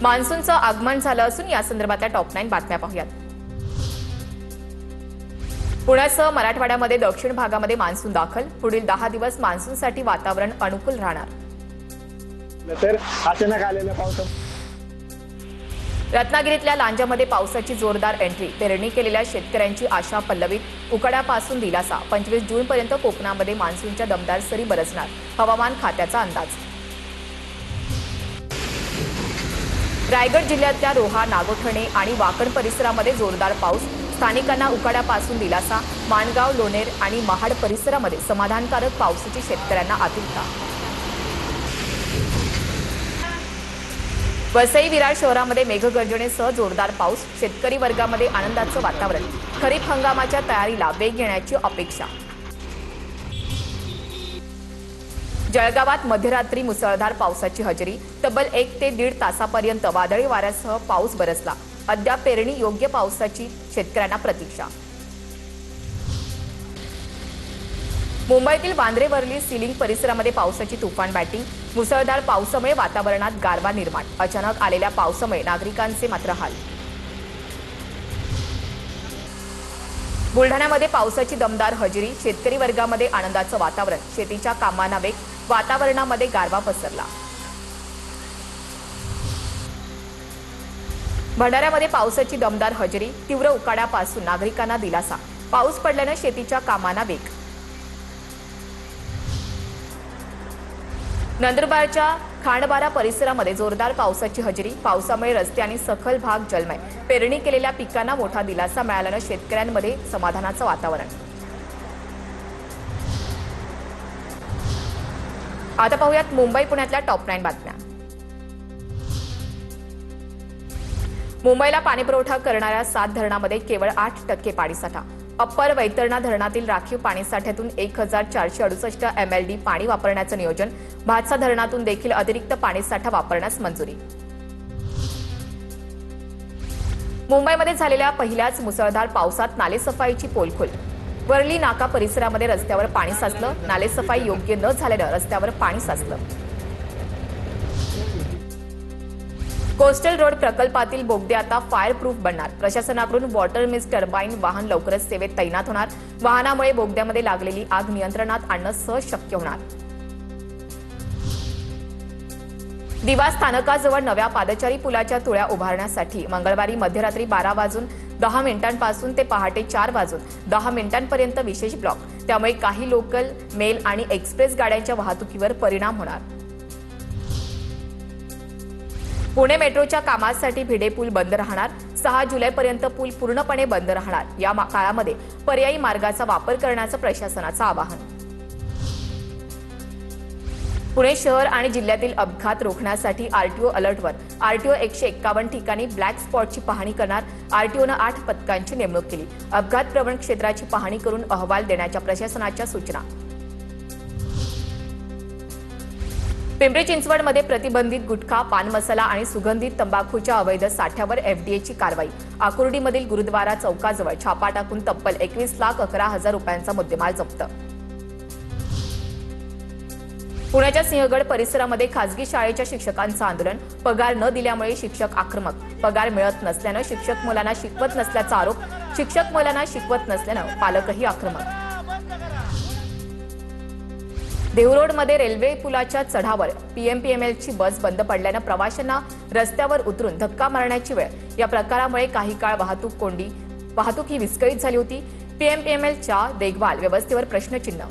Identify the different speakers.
Speaker 1: मान्सूनचं आगमन झालं असून या संदर्भातल्या टॉप 9 बातम्या पाहूयात। पुण्यासह मराठवाड्यामध्ये दक्षिण भागामध्ये मान्सून दाखल, पुढील 10 दिवस मान्सूनसाठी वातावरण अनुकूल राहणार।
Speaker 2: तर अचानक आलेल्या पावसात
Speaker 1: रत्नागिरीतल्या लांजामध्ये पावसाची जोरदार एंट्री, पेरणी केलेल्या शेतकऱ्यांची आशा पल्लवीत, उकाड्यापासून दिलासा। 25 जूनपर्यंत कोकणामध्ये मान्सूनच्या दमदार सरी बरसणार, हवामान खात्याचा अंदाज। रायगड जिल्ह्यातल्या रोहा, नागोठणे आणि वाकण परिसरामध्ये जोरदार पाऊस, स्थानिकांना उकाड्यापासून दिलासा। माणगाव, लोणेर आणि महाड परिसरामध्ये समाधानकारक पावसाची शेतकऱ्यांना आतुरता। वसई, विरार शहरामध्ये मेघगर्जनेसह जोरदार पाऊस, शेतकरी वर्गामध्ये आनंदाचं वातावरण। खरीप हंगामाच्या तयारीला वेग येण्याची अपेक्षा। जळगावात मध्यरात्री मुसळधार पावसाची हजेरी, तब्बल 1 ते 1.5 तासापर्यंत वादळी वाऱ्यासह पाऊस बरसला। अद्याप पेरणी योग्य पावसाची शेतकऱ्यांना प्रतीक्षा। मुंबईतील वांद्रे, वर्ली, सिलिंग परिसरामध्ये पावसाची तुफान बॅटिंग, मुसळधार पावसामुळे वातावरणात गारवा निर्माण। अचानक आलेल्या पावसामुळे नागरिकांचे मात्र हाल। बुलढाण्यामध्ये पावसाची दमदार हजेरी, शेतकरी वर्गामध्ये आनंदाचं वातावरण। शेतीच्या कामांना वेग, वातावरणामध्ये गारवा पसरला। भंडाऱ्यामध्ये पावसाची दमदार हजेरी, तीव्र उकाड्यापासून नागरिकांना दिलासा। पाऊस पडल्याने शेतीच्या कामांना वेग। नंदुरबारच्या खांडबारा परिसरामध्ये जोरदार पावसाची हजेरी, पावसामुळे रस्ते आणि सखल भाग जलमय। पेरणी केलेल्या पिकांना मोठा दिलासा मिळाल्याने शेतकऱ्यांमध्ये समाधानाचं वातावरण। आता पाहूयात मुंबई पुण्यातल्या टॉप 9 बातम्या। मुंबईला पाणीपुरवठा करणाऱ्या 7 धरणांमध्ये केवळ 8% पाणीसाठा। अप्पर वैतरणा धरणातील राखीव पाणीसाठ्यातून 1468 MLD पाणी वापरण्याचं नियोजन। भातसा धरणातून देखील अतिरिक्त पाणीसाठा वापरण्यास मंजुरी। मुंबईमध्ये झालेल्या पहिल्याच मुसळधार पावसात नालेसफाईची पोलखोल। वर्ली नाका परिसरामध्ये रस्त्यावर पाणी साचलं, नालेसफाई योग्य न झाल्यानं रस्त्यावर पाणी साचलं। कोस्टल रोड प्रकल्पातील बोगदे आता फायर प्रूफ बनणार, प्रशासनाकडून वॉटर मिस्ट टर्बाईन वाहन लवकरच सेवेत तैनात होणार। वाहनामुळे बोगद्यामध्ये लागलेली आग नियंत्रणात आणणं सहज शक्य होणार। दिवा स्थानकाजवळ नव्या पादचारी पुलाच्या तुळ्या उभारण्यासाठी मंगळवारी मध्यरात्री 12:10 पासून ते पहाटे 4:10 पर्यंत विशेष ब्लॉक, त्यामुळे काही लोकल, मेल आणि एक्सप्रेस गाड्यांच्या वाहतुकीवर परिणाम होणार। पुणे मेट्रोच्या कामासाठी भिडे पूल बंद राहणार, 6 जुलैपर्यंत पूल पूर्णपणे बंद राहणार। या काळामध्ये पर्यायी मार्गाचा वापर करण्याचं प्रशासनाचं आवाहन। पुणे शहर आणि जिल्ह्यातील अपघात रोखण्यासाठी आरटीओ अलर्टवर, आरटीओ 151 ठिकाणी ब्लॅक स्पॉटची पाहणी करणार। आरटीओनं 8 पथकांची नेमणूक केली। अपघात प्रवण क्षेत्राची पाहणी करून अहवाल देण्याच्या प्रशासनाच्या सूचना। पिंपरी चिंचवडमध्ये प्रतिबंधित गुटखा, पान मसाला आणि सुगंधित तंबाखूच्या अवैध साठ्यावर एफडीएची कारवाई। आकुर्डीमधील गुरुद्वारा चौकाजवळ छापा टाकून तब्बल 21,11,000 रुपयांचा मुद्देमाल जप्त। पुण्याच्या सिंहगड परिसरामध्ये खासगी शाळेच्या शिक्षकांचं आंदोलन, पगार न दिल्यामुळे शिक्षक आक्रमक। पगार मिळत नसल्यानं शिक्षक मुलांना शिकवत नसल्याचा आरोप, शिक्षक मुलांना शिकवत नसल्यानं पालकही आक्रमक। देहूरोडमध्ये रेल्वे पुलाच्या चढावर पीएमपीएमएलची बस बंद पडल्यानं प्रवाशांना रस्त्यावर उतरून धक्का मारण्याची वेळ। या प्रकारामुळे काही काळ वाहतूक ही विस्कळीत झाली होती। पीएमपीएमएलच्या देखभाल व्यवस्थेवर प्रश्नचिन्ह।